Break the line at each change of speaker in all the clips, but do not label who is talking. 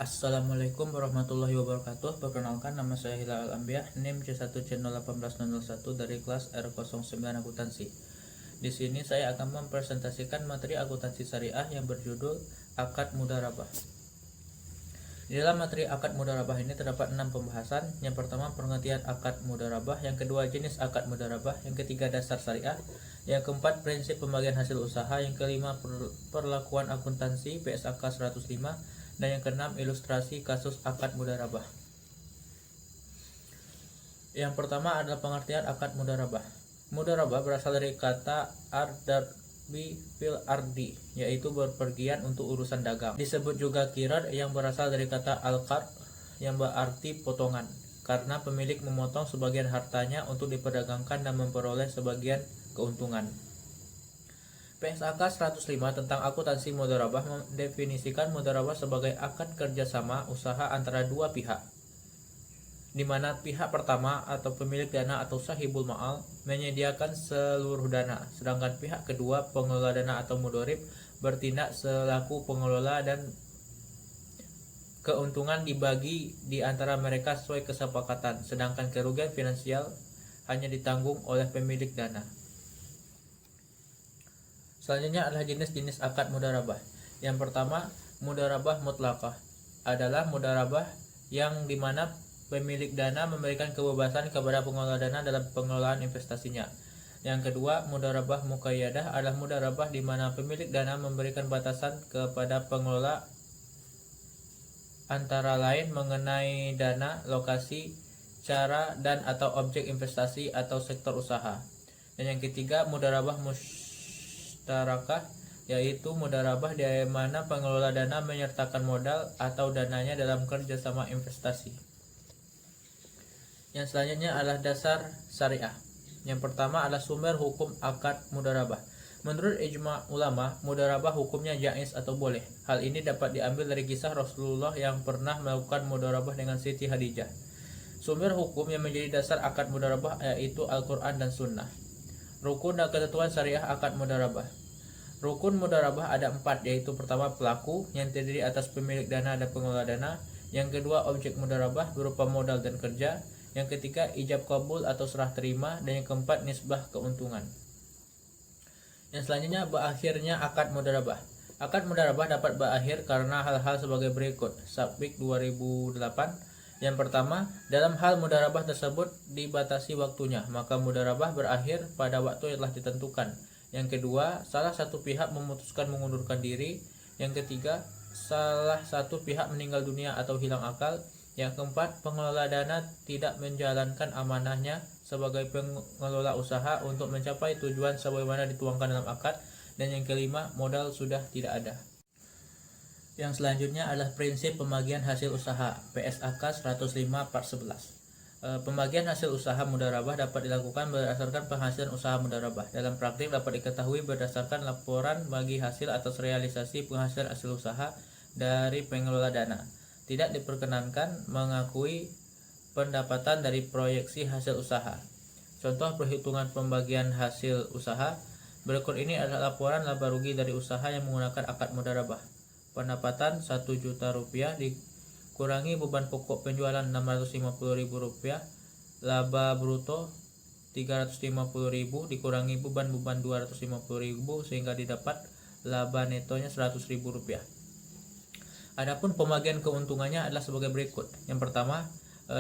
Assalamualaikum warahmatullahi wabarakatuh. Perkenalkan, nama saya Hilal Al-Anbiya, NIM C1C01801 dari kelas R09 Akuntansi. Di sini saya akan mempresentasikan materi akuntansi syariah yang berjudul Akad Mudharabah. Di dalam materi akad mudharabah ini terdapat 6 pembahasan. Yang pertama, pengertian akad mudharabah, yang kedua, jenis akad mudharabah, yang ketiga, dasar syariah, yang keempat, prinsip pembagian hasil usaha, yang kelima, perlakuan akuntansi PSAK 105, dan yang keenam, ilustrasi kasus akad mudharabah. Yang pertama adalah pengertian akad mudharabah. Mudharabah berasal dari kata ardarbi fil ardi, yaitu berpergian untuk urusan dagang. Disebut juga qirad yang berasal dari kata al-qard yang berarti potongan, karena pemilik memotong sebagian hartanya untuk diperdagangkan dan memperoleh sebagian keuntungan. PSAK 105 tentang akuntansi mudharabah mendefinisikan mudharabah sebagai akad kerjasama usaha antara dua pihak, di mana pihak pertama atau pemilik dana atau sahibul ma'al menyediakan seluruh dana, sedangkan pihak kedua, pengelola dana atau mudharib, bertindak selaku pengelola dan keuntungan dibagi di antara mereka sesuai kesepakatan, sedangkan kerugian finansial hanya ditanggung oleh pemilik dana. Selanjutnya adalah jenis-jenis akad mudharabah. Yang pertama, mudharabah mutlaqah adalah mudharabah yang dimana pemilik dana memberikan kebebasan kepada pengelola dana dalam pengelolaan investasinya. Yang kedua, mudharabah muqayyadah adalah mudharabah di mana pemilik dana memberikan batasan kepada pengelola, antara lain mengenai dana, lokasi, cara dan atau objek investasi atau sektor usaha. Dan yang ketiga, mudharabah musyarakah, yaitu mudharabah di mana pengelola dana menyertakan modal atau dananya dalam kerjasama investasi. Yang selanjutnya adalah dasar syariah. Yang pertama adalah sumber hukum akad mudharabah. Menurut ijma ulama, mudharabah hukumnya jaiz atau boleh. Hal ini dapat diambil dari kisah Rasulullah yang pernah melakukan mudharabah dengan Siti Khadijah. Sumber hukum yang menjadi dasar akad mudharabah yaitu Al-Quran dan Sunnah. Rukun dan ketentuan syariah akad mudharabah. Rukun mudharabah ada 4, yaitu pertama, pelaku yang terdiri atas pemilik dana dan pengelola dana. Yang kedua, objek mudharabah berupa modal dan kerja. Yang ketiga, ijab kabul atau serah terima. Dan yang keempat, nisbah keuntungan. Yang selanjutnya, berakhirnya akad mudharabah. Akad mudharabah dapat berakhir karena hal-hal sebagai berikut. Sabik 2008. Yang pertama, dalam hal mudharabah tersebut dibatasi waktunya, maka mudharabah berakhir pada waktu yang telah ditentukan. Yang kedua, salah satu pihak memutuskan mengundurkan diri. Yang ketiga, salah satu pihak meninggal dunia atau hilang akal. Yang keempat, pengelola dana tidak menjalankan amanahnya sebagai pengelola usaha untuk mencapai tujuan sebagaimana dituangkan dalam akad. Dan yang kelima, modal sudah tidak ada. Yang selanjutnya adalah prinsip pembagian hasil usaha PSAK 105 Part 11. Pembagian hasil usaha mudharabah dapat dilakukan berdasarkan penghasilan usaha mudharabah. Dalam praktik dapat diketahui berdasarkan laporan bagi hasil atas realisasi penghasilan hasil usaha dari pengelola dana. Tidak diperkenankan mengakui pendapatan dari proyeksi hasil usaha. Contoh perhitungan pembagian hasil usaha berikut ini adalah laporan laba rugi dari usaha yang menggunakan akad mudharabah. Pendapatan 1 juta rupiah dikurangi beban pokok penjualan 650 ribu rupiah, laba bruto 350 ribu dikurangi beban 250 ribu sehingga didapat laba netonya 100 ribu rupiah. Adapun pembagian keuntungannya adalah sebagai berikut. Yang pertama,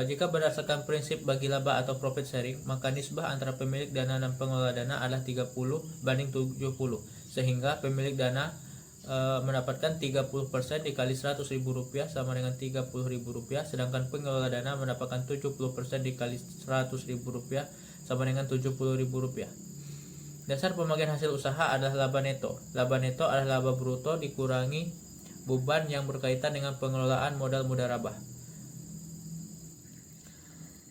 jika berdasarkan prinsip bagi laba atau profit sharing, maka nisbah antara pemilik dana dan pengelola dana adalah 30 banding 70, sehingga pemilik dana mendapatkan 30% dikali 100 ribu rupiah sama dengan 30 ribu rupiah, sedangkan pengelola dana mendapatkan 70% dikali 100 ribu rupiah sama dengan 70 ribu rupiah. Dasar pembagian hasil usaha adalah laba neto. Laba neto adalah laba bruto dikurangi beban yang berkaitan dengan pengelolaan modal mudharabah.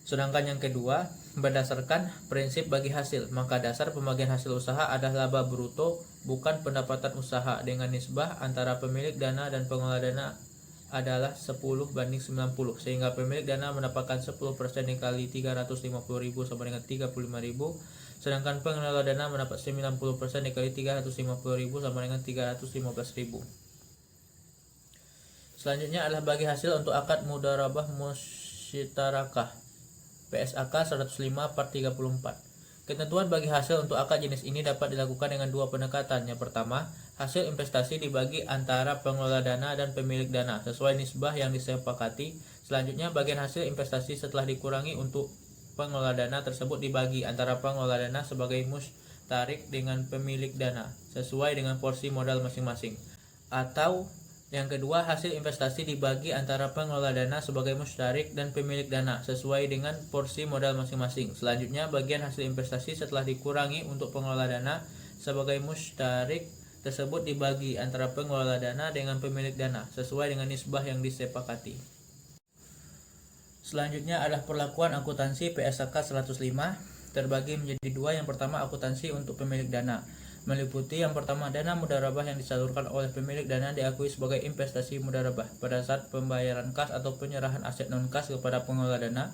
Sedangkan yang kedua, berdasarkan prinsip bagi hasil, maka dasar pembagian hasil usaha adalah laba bruto bukan pendapatan usaha dengan nisbah antara pemilik dana dan pengelola dana adalah 10 banding 90, sehingga pemilik dana mendapatkan 10% dikali 350 ribu sama dengan 35 ribu, sedangkan pengelola dana mendapat 90% dikali 350 ribu sama dengan 315 ribu. Selanjutnya adalah bagi hasil untuk akad mudharabah musytarakah PSAK 105 part 34. Ketentuan bagi hasil untuk akad jenis ini dapat dilakukan dengan dua pendekatan. Yang pertama, hasil investasi dibagi antara pengelola dana dan pemilik dana sesuai nisbah yang disepakati. Selanjutnya, bagian hasil investasi setelah dikurangi untuk pengelola dana tersebut dibagi antara pengelola dana sebagai mustarik dengan pemilik dana sesuai dengan porsi modal masing-masing. Atau yang kedua, hasil investasi dibagi antara pengelola dana sebagai mustarik dan pemilik dana sesuai dengan porsi modal masing-masing. Selanjutnya, bagian hasil investasi setelah dikurangi untuk pengelola dana sebagai mustarik tersebut dibagi antara pengelola dana dengan pemilik dana sesuai dengan nisbah yang disepakati. Selanjutnya adalah perlakuan akuntansi PSAK 105 terbagi menjadi dua. Yang pertama, akuntansi untuk pemilik dana, meliputi yang pertama, dana mudharabah yang disalurkan oleh pemilik dana diakui sebagai investasi mudharabah pada saat pembayaran kas atau penyerahan aset non-kas kepada pengelola dana.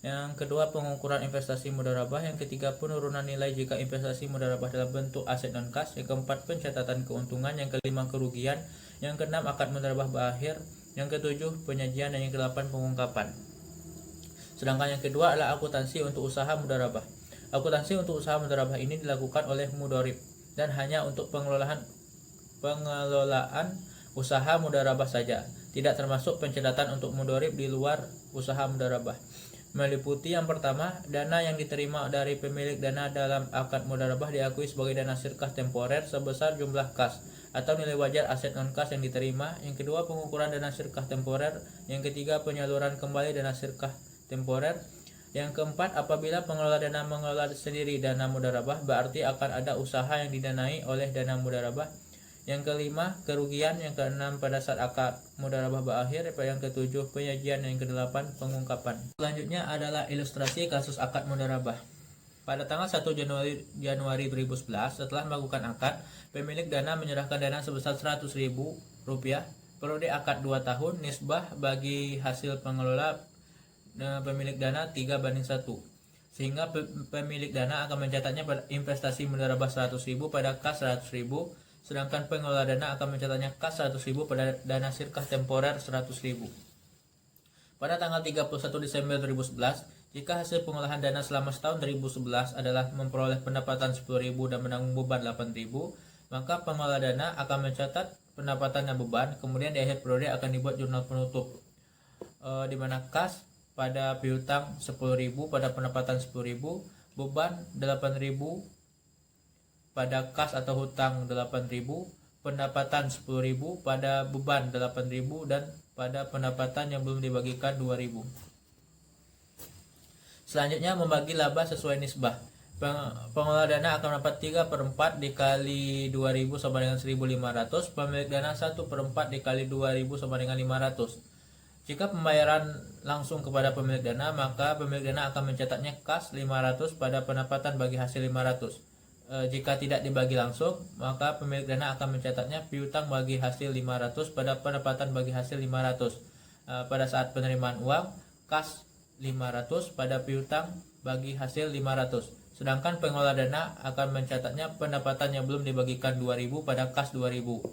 Yang kedua, pengukuran investasi mudharabah. Yang ketiga, penurunan nilai jika investasi mudharabah dalam bentuk aset non-kas. Yang keempat, pencatatan keuntungan. Yang kelima, kerugian. Yang keenam, akad mudharabah berakhir. Yang ketujuh, penyajian. Dan yang kedelapan, pengungkapan. Sedangkan yang kedua adalah akuntansi untuk usaha mudharabah. Akuntansi untuk usaha mudharabah ini dilakukan oleh mudharib dan hanya untuk pengelolaan usaha mudharabah saja, tidak termasuk pencatatan untuk mudharib di luar usaha mudharabah. Meliputi yang pertama, dana yang diterima dari pemilik dana dalam akad mudharabah diakui sebagai dana sirkah temporer sebesar jumlah kas atau nilai wajar aset non-kas yang diterima. Yang kedua, pengukuran dana sirkah temporer. Yang ketiga, penyaluran kembali dana sirkah temporer. Yang keempat, apabila pengelola dana mengelola sendiri dana mudharabah, berarti akan ada usaha yang didanai oleh dana mudharabah. Yang kelima, kerugian. Yang keenam, pada saat akad mudharabah berakhir. Yang ketujuh, penyajian. Yang kedelapan, pengungkapan. Selanjutnya adalah ilustrasi kasus akad mudharabah. Pada tanggal 1 Januari 2011, setelah melakukan akad, pemilik dana menyerahkan dana sebesar Rp100.000. Periode akad 2 tahun, nisbah bagi hasil pengelola pemilik dana 3:1, sehingga pemilik dana akan mencatatnya pada investasi mudharabah 100.000 pada kas 100.000, sedangkan pengelola dana akan mencatatnya kas 100.000 pada dana sirkah temporer 100.000. Pada tanggal 31 Desember 2011, jika hasil pengolahan dana selama setahun 2011 adalah memperoleh pendapatan 10.000 dan menanggung beban 8.000, maka pengelola dana akan mencatat pendapatan dan beban. Kemudian di akhir periode akan dibuat jurnal penutup, di mana kas pada piutang 10.000 pada pendapatan 10.000, beban 8.000 pada kas atau hutang 8.000, pendapatan 10.000 pada beban 8.000, dan pada pendapatan yang belum dibagikan 2.000. Selanjutnya, membagi laba sesuai nisbah. Pengelola dana akan mendapat 3/4 dikali 2.000 sama dengan 1.500. Pemilik dana 1/4 dikali 2.000 sama dengan 500. Jika pembayaran langsung kepada pemilik dana, maka pemilik dana akan mencatatnya kas 500 pada pendapatan bagi hasil 500. Jika tidak dibagi langsung, maka pemilik dana akan mencatatnya piutang bagi hasil 500 pada pendapatan bagi hasil 500. Pada saat penerimaan uang, kas 500 pada piutang bagi hasil 500. Sedangkan pengelola dana akan mencatatnya pendapatan yang belum dibagikan 2.000 pada kas 2.000.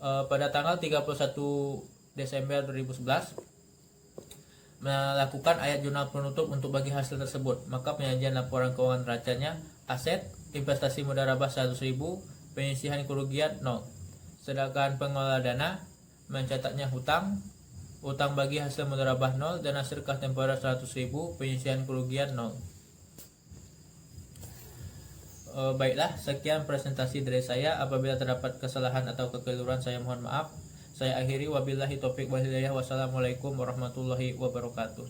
Pada tanggal 31 Desember 2011 melakukan ayat jurnal penutup untuk bagi hasil tersebut, maka penyajian laporan keuangan neracanya aset investasi mudharabah 100.000, penyisihan kerugian 0. Sedangkan pengelola dana mencatatnya hutang bagi hasil mudharabah 0, dana sirkah temporer 100.000, penyisihan kerugian 0. Baiklah, sekian presentasi dari saya. Apabila terdapat kesalahan atau kekeliruan, saya mohon maaf. Saya akhiri, wabillahi taufiq wal hidayah. Wassalamualaikum warahmatullahi wabarakatuh.